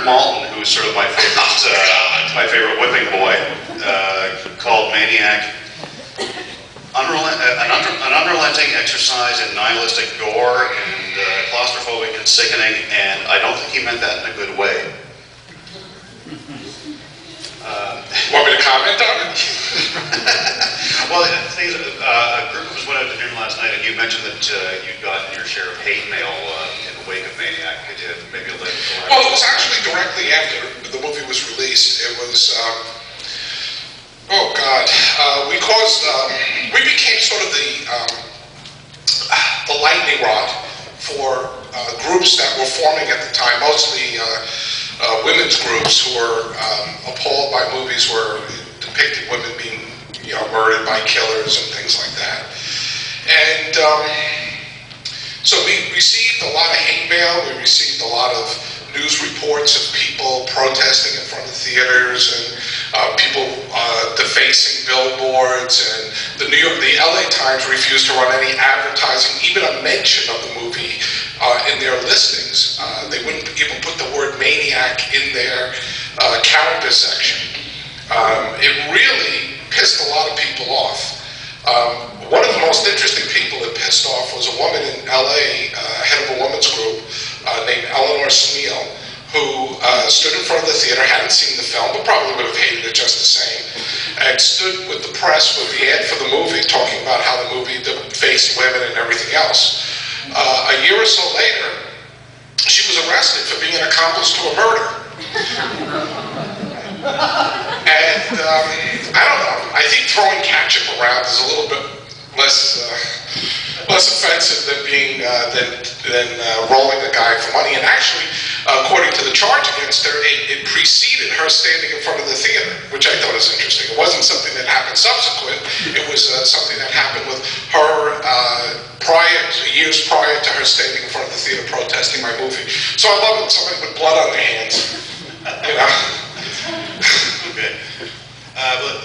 Bernard Malton, who's sort of my favorite whipping boy, called Maniac an unrelenting exercise in nihilistic gore and claustrophobic and sickening, and I don't think he meant that in a good way. Want me to comment on it? Well, the thing is, a group of us went out to dinner last night, and you mentioned that you'd gotten your share of hate mail in the wake of Maniac. Could you maybe elaborate? Well, it was actually directly after the movie was released. It was, oh God, we became sort of the lightning rod for groups that were forming at the time, mostly women's groups who were appalled by movies where depicted women being, murdered by killers and things like that. And so we received a lot of hate mail. We received a lot of news reports of people protesting in front of theaters and people defacing billboards. And the LA Times refused to run any advertising, even a mention of the movie in their listings. They wouldn't even put the word Maniac in their calendar section. It really pissed a lot of people off. One of the most interesting people it pissed off was a woman in LA, head of a women's group named Eleanor Smeal, who stood in front of the theater, hadn't seen the film, but probably would have hated it just the same, and stood with the press with the ad for the movie, talking about how the movie defaced women and everything else. A year or so later, she was arrested for being an accomplice to a murder. And I don't know, I think throwing ketchup around is a little bit less offensive than rolling the guy for money. And actually, according to the charge against her, it preceded her standing in front of the theater, which I thought was interesting. It wasn't something that happened subsequent. It was something that happened with her years prior to her standing in front of the theater protesting my movie. So I love it when somebody with blood on their hands, Okay. But